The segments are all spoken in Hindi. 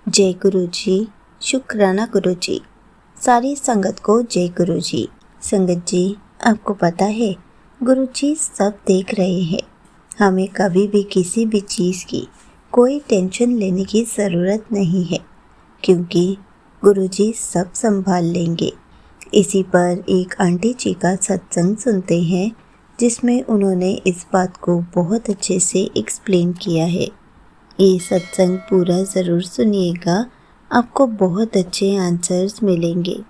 जय गुरु जी। शुक्राना गुरु जी। सारी संगत को जय गुरु जी। संगत जी, आपको पता है गुरु जी सब देख रहे हैं। हमें कभी भी किसी भी चीज़ की कोई टेंशन लेने की ज़रूरत नहीं है, क्योंकि गुरु जी सब संभाल लेंगे। इसी पर एक आंटी जी का सत्संग सुनते हैं, जिसमें उन्होंने इस बात को बहुत अच्छे से एक्सप्लेन किया है। ये सत्संग पूरा ज़रूर सुनिएगा, आपको बहुत अच्छे आंसर्स मिलेंगे।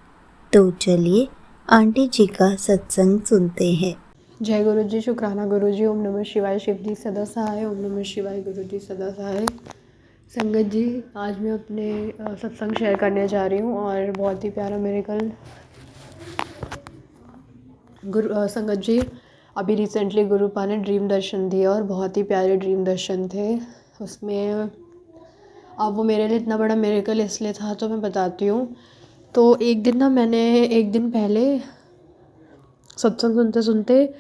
तो चलिए आंटी जी का सत्संग सुनते हैं। जय गुरु जी। शुक्राना गुरु जी। ओम नमः शिवाय। शिव जी सदा सहाय। ओम नमः शिवाय। गुरु जी सदा सहाय। संगत जी, आज मैं अपने सत्संग शेयर करने जा रही हूँ और बहुत ही प्यारा मिरेकल। संगत जी, अभी रिसेंटली गुरुपा ने ड्रीम दर्शन दिया और बहुत ही प्यारे ड्रीम दर्शन थे उसमें। अब वो मेरे लिए इतना बड़ा मिरेकल इसलिए था, तो मैं बताती हूँ। तो एक दिन ना, मैंने एक दिन पहले सत्संग सुनते सुनते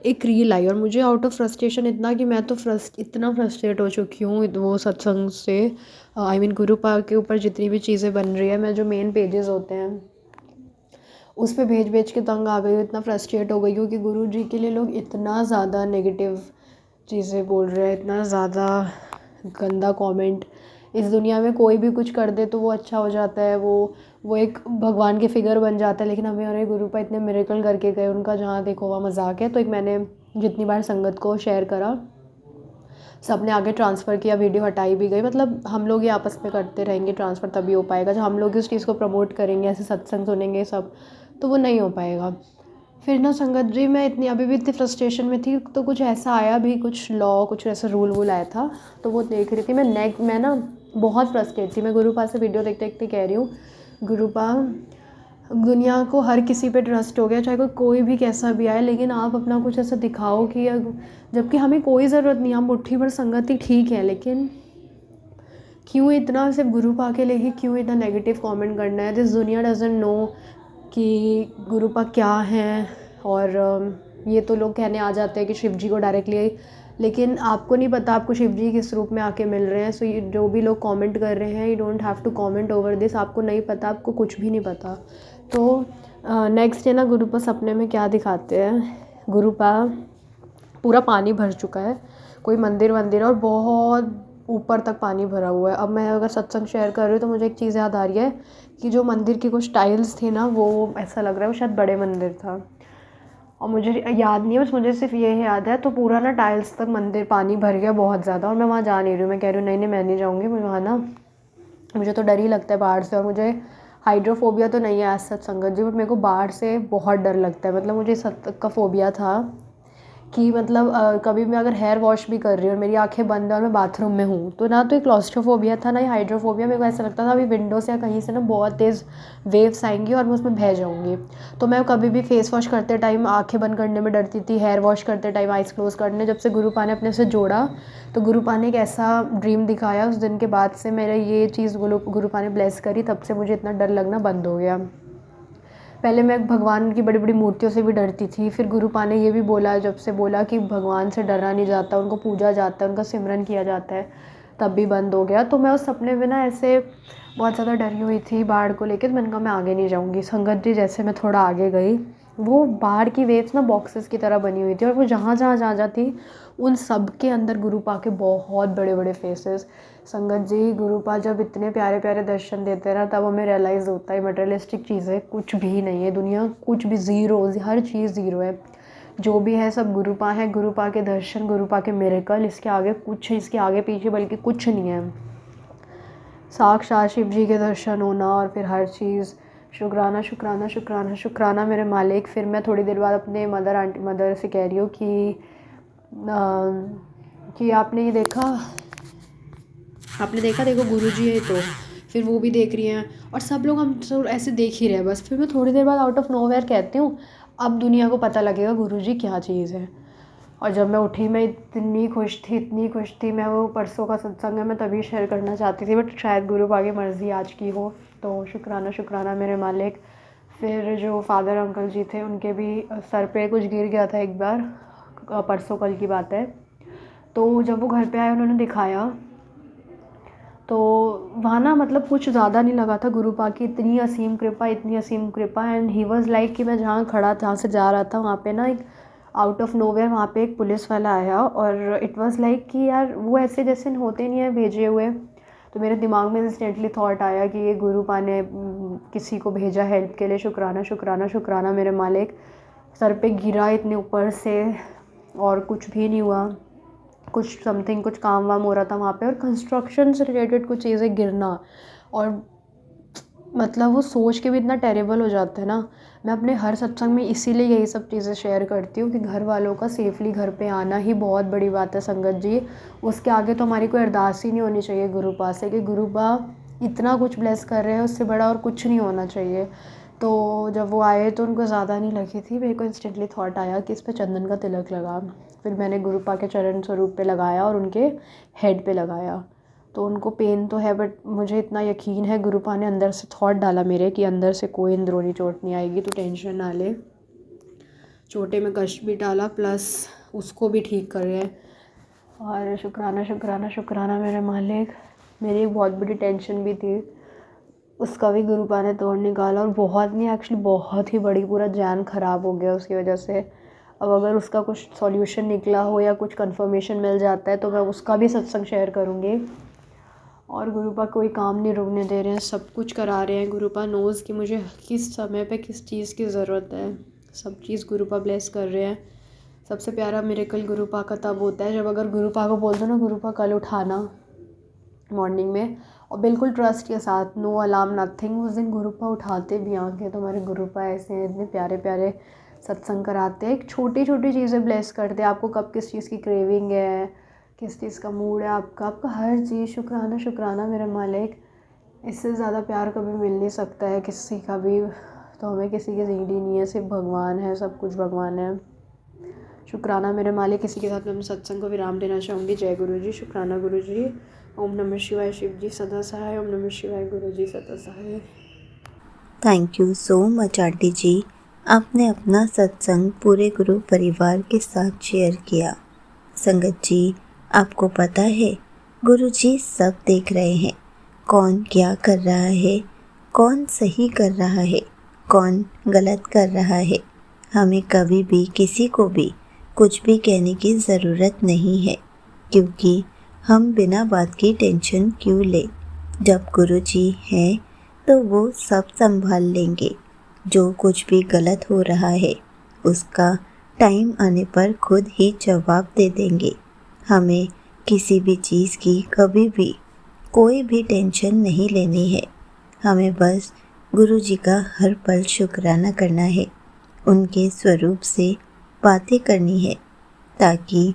एक रील आई और मुझे आउट ऑफ फ्रस्ट्रेशन इतना कि मैं तो इतना फ्रस्ट्रेट हो चुकी हूँ वो सत्संग से। आई मीन गुरुपा के ऊपर जितनी भी चीज़ें बन रही है, मैं जो मेन पेजेस होते हैं उस पे भेज भेज के तंग आ गई हूँ। इतना फ्रस्ट्रेट हो गई हूँ कि गुरु जी के लिए लोग इतना ज़्यादा नेगेटिव चीज़ें बोल रहे हैं, इतना ज़्यादा गंदा कमेंट। इस दुनिया में कोई भी कुछ कर दे तो वो अच्छा हो जाता है, वो एक भगवान के फिगर बन जाता है। लेकिन हमारे गुरुपा इतने मिरेकल करके गए, उनका जहाँ देखो वहाँ मजाक है। तो एक मैंने जितनी बार संगत को शेयर करा, सब ने आगे ट्रांसफ़र किया, वीडियो हटाई भी गई। मतलब हम लोग ये आपस में करते रहेंगे, ट्रांसफ़र तभी हो पाएगा जब हम लोग उस चीज़ को प्रमोट करेंगे, ऐसे सत्संग सुनेंगे सब, तो वो नहीं हो पाएगा। फिर ना संगत जी, मैं इतनी अभी भी इतनी फ्रस्ट्रेशन में थी, तो कुछ ऐसा आया भी, कुछ लॉ, कुछ ऐसा रूल वूल आया था, तो वो देख रही थी मैं ना बहुत फ्रस्ट्रेट थी। मैं गुरुपा से वीडियो देखते देखते कह रही हूँ, गुरुपा, दुनिया को हर किसी पे ट्रस्ट हो गया, चाहे कोई भी कैसा भी आए, लेकिन आप अपना कुछ ऐसा दिखाओ कि जबकि हमें कोई ज़रूरत नहीं, हम मुट्ठी भर संगति ठीक है, लेकिन क्यों इतना सिर्फ गुरुपा के लिए ही क्यों इतना नेगेटिव कमेंट करना है। दिस दुनिया डजंट नो कि गुरुपा क्या है। और ये तो लोग कहने आ जाते हैं कि शिव जी को डायरेक्टली, लेकिन आपको नहीं पता आपको शिव जी किस रूप में आके मिल रहे हैं। सो जो भी लोग कमेंट कर रहे हैं, you don't have to comment over this. आपको नहीं पता, आपको कुछ भी नहीं पता। तो नेक्स्ट डे ना गुरुपा सपने में क्या दिखाते हैं, गुरुपा पूरा पानी भर चुका है, कोई मंदिर वंदिर और बहुत ऊपर तक पानी भरा हुआ है। अब मैं अगर सत्संग शेयर कर रही हूँ तो मुझे एक चीज़ याद आ रही है कि जो मंदिर की कुछ टाइल्स थी ना, वो ऐसा लग रहा है वो शायद बड़े मंदिर था, और मुझे याद नहीं है, बस मुझे सिर्फ ये याद है। तो पूरा ना टाइल्स तक मंदिर पानी भर गया बहुत ज़्यादा, और मैं वहाँ जा नहीं रही हूँ। मैं कह रही हूँ नहीं नहीं, मैं नहीं जाऊँगी, मैं वहाँ ना, मुझे तो डर ही लगता है बाढ़ से। और मुझे हाइड्रोफोबिया तो नहीं है आज सच संगत जी, बट मेरे को बाढ़ से बहुत डर लगता है। मतलब मुझे इस हद तक का फोबिया था कि मतलब कभी मैं अगर हेयर वॉश भी कर रही हूँ और मेरी आंखें बंद हैं और मैं बाथरूम में हूँ, तो ना तो एक क्लॉस्ट्रोफोबिया था, ना ही हाइड्रोफोबिया। मेरे को ऐसा लगता था अभी विंडो से या कहीं से ना बहुत तेज़ वेव्स आएंगी और मैं उसमें बह जाऊँगी। तो मैं कभी भी फेस वॉश करते टाइम आंखें बंद करने में डरती थी, हेयर वॉश करते टाइम आइज़ क्लोज करने। जब से गुरुपा ने अपने से जोड़ा, तो गुरुपा ने एक ऐसा ड्रीम दिखाया, उस दिन के बाद से मेरा ये चीज़ गुरुपा ने ब्लेस करी, तब से मुझे इतना डर लगना बंद हो गया। पहले मैं भगवान की बड़ी बड़ी मूर्तियों से भी डरती थी, फिर गुरुपा ने ये भी बोला, जब से बोला कि भगवान से डरा नहीं जाता, उनको पूजा जाता है, उनका सिमरन किया जाता है, तब भी बंद हो गया। तो मैं उस सपने में ना ऐसे बहुत ज़्यादा डरी हुई थी बाढ़ को लेकर। मैंने कहा मैं आगे नहीं जाऊँगी। संगत जी, जैसे मैं थोड़ा आगे गई, वो बाढ़ की वेव्स ना बॉक्सेस की तरह बनी हुई थी, और वो जहाँ जहाँ जहाँ जाती, उन सब के अंदर गुरुपा के बहुत बड़े बड़े फेसेस। संगत जी, गुरुपा जब इतने प्यारे प्यारे दर्शन देते हैं ना, तब हमें रियलाइज़ होता है मटेरियलिस्टिक चीज़ें कुछ भी नहीं है, दुनिया कुछ भी ज़ीरो, हर चीज़ ज़ीरो है। जो भी है सब गुरुपा है, गुरुपा के दर्शन, गुरुपा के मिरेकल, इसके आगे कुछ, इसके आगे पीछे बल्कि कुछ नहीं है। साक्षात शिव जी के दर्शन होना और फिर हर चीज़। शुक्राना शुक्राना शुक्राना शुक्राना मेरे मालिक। फिर मैं थोड़ी देर बाद अपने मदर से कह रही हूँ कि आपने ये देखा, आपने देखा, देखो गुरुजी है। तो फिर वो भी देख रही हैं और सब लोग हम सब ऐसे देख ही रहे हैं बस। फिर मैं थोड़ी देर बाद आउट ऑफ नोवेयर कहती हूँ, अब दुनिया को पता लगेगा गुरुजी क्या चीज़ है। और जब मैं उठी, मैं इतनी खुश थी, इतनी खुश थी। मैं वो परसों का सत्संग है, मैं तभी शेयर करना चाहती थी, बट शायद गुरु आगे मर्ज़ी आज की हो। तो शुक्राना शुक्राना मेरे मालिक। फिर जो फादर अंकल जी थे, उनके भी सर पे कुछ गिर गया था एक बार, परसों कल की बात है। तो जब वो घर पे आए, उन्होंने दिखाया, तो वहाँ ना मतलब कुछ ज़्यादा नहीं लगा था, गुरुपा की इतनी असीम कृपा एंड ही वाज लाइक कि मैं जहाँ से जा रहा था वहाँ पे ना एक आउट ऑफ नोवेयर वहाँ पे एक पुलिस वाला आया और इट वाज लाइक कि यार वो ऐसे जैसे होते नहीं है भेजे हुए। तो मेरे दिमाग में इंस्टेंटली थॉट आया कि ये गुरुपा ने किसी को भेजा हेल्प के लिए, शुक्राना शुक्राना शुक्राना मेरे मालिक। सर पे गिरा इतने ऊपर से और कुछ भी नहीं हुआ, कुछ समथिंग कुछ काम वाम हो रहा था वहाँ पे और कंस्ट्रक्शन से रिलेटेड कुछ चीज़ें गिरना, और मतलब वो सोच के भी इतना टेरेबल हो जाता है ना। मैं अपने हर सत्संग में इसीलिए यही सब चीज़ें शेयर करती हूँ कि घर वालों का सेफली घर पे आना ही बहुत बड़ी बात है संगत जी। उसके आगे तो हमारी कोई अरदास ही नहीं होनी चाहिए गुरुपा से कि गुरुपा इतना कुछ ब्लेस कर रहे हैं, उससे बड़ा और कुछ नहीं होना चाहिए। तो जब वो आए तो उनको ज़्यादा नहीं लगी थी, मेरे को इंस्टेंटली थॉट आया कि इस पर चंदन का तिलक लगा। फिर मैंने गुरुपा के चरण स्वरूप पे लगाया और उनके हेड पे लगाया। तो उनको पेन तो है बट मुझे इतना यकीन है गुरुपा ने अंदर से थॉट डाला मेरे कि अंदर से कोई अंदरूनी चोट नहीं आएगी, तो टेंशन ना ले। चोटे में कष्ट भी डाला प्लस उसको भी ठीक कर रहे हैं। और शुक्राना शुक्राना शुक्राना मेरे मालिक। मेरी एक बहुत बड़ी टेंशन भी थी, उसका भी गुरुपा ने तोड़ निकाला, और बहुत नहीं एक्चुअली बहुत ही बड़ी, पूरा जान ख़राब हो गया उसकी वजह से। अब अगर उसका कुछ सॉल्यूशन निकला हो या कुछ कंफर्मेशन मिल जाता है तो मैं उसका भी सत्संग शेयर करूँगी। और गुरुपा कोई काम नहीं रुकने दे रहे हैं, सब कुछ करा रहे हैं। गुरुपा नोज़ कि मुझे किस समय पे किस चीज़ की ज़रूरत है, सब चीज़ गुरुपा ब्लेस कर रहे हैं। सबसे प्यारा मिरेकल गुरुपा का तब होता है जब अगर गुरुपा को बोल दो ना गुरुपा कल उठाना मॉर्निंग में, और बिल्कुल ट्रस्ट के साथ, नो अलार्म नथिंग, उस दिन गुरुपा उठाते भी आके। तो हमारे गुरुपा ऐसे हैं, इतने प्यारे प्यारे सत्संग कराते हैं, एक छोटी छोटी चीज़ें ब्लेस करते हैं। आपको कब किस चीज़ की क्रेविंग है, किस चीज़ का मूड है आपका हर चीज़ शुक्राना शुक्राना मेरे मालिक। इससे ज़्यादा प्यार कभी मिल नहीं सकता है किसी का भी। तो हमें किसी की नीड ही नहीं है, सिर्फ भगवान है, सब कुछ भगवान है। शुक्राना मेरे मालिक। इसी के साथ मैं सत्संग को विराम देना चाहूँगी। जय गुरु जी, शुक्राना गुरु जी। ओम नमः शिवाय शिव जी सदा सहाय। ओम नमः शिवाय गुरु जी सदा सहाय। Thank you so much auntie ji, आपने अपना सत्संग पूरे गुरु परिवार के साथ शेयर किया। संगत जी, आपको पता है गुरु जी सब देख रहे हैं, कौन क्या कर रहा है, कौन सही कर रहा है, कौन गलत कर रहा है। हमें कभी भी किसी को भी कुछ भी कहने की ज़रूरत नहीं है, क्योंकि हम बिना बात की टेंशन क्यों लें। जब गुरु जी हैं तो वो सब संभाल लेंगे। जो कुछ भी गलत हो रहा है उसका टाइम आने पर खुद ही जवाब दे देंगे। हमें किसी भी चीज़ की कभी भी कोई भी टेंशन नहीं लेनी है। हमें बस गुरु जी का हर पल शुक्राना करना है, उनके स्वरूप से बातें करनी है, ताकि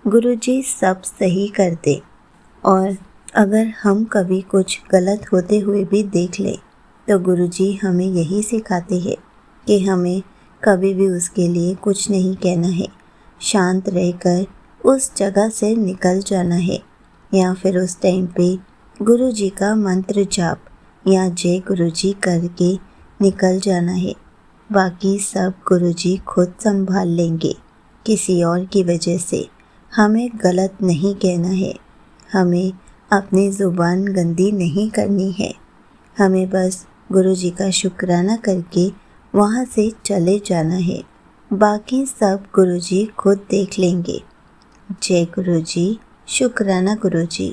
गुरु जी सब सही कर दे। और अगर हम कभी कुछ गलत होते हुए भी देख लें तो गुरु जी हमें यही सिखाते हैं कि हमें कभी भी उसके लिए कुछ नहीं कहना है, शांत रहकर उस जगह से निकल जाना है, या फिर उस टाइम पे गुरु जी का मंत्र जाप या जय गुरु जी करके निकल जाना है। बाकी सब गुरु जी खुद संभाल लेंगे। किसी और की वजह से हमें गलत नहीं कहना है, हमें अपनी ज़ुबान गंदी नहीं करनी है। हमें बस गुरु जी का शुक्राना करके वहाँ से चले जाना है। बाकी सब गुरु जी खुद देख लेंगे। जय गुरु जी, शुक्राना गुरु जी।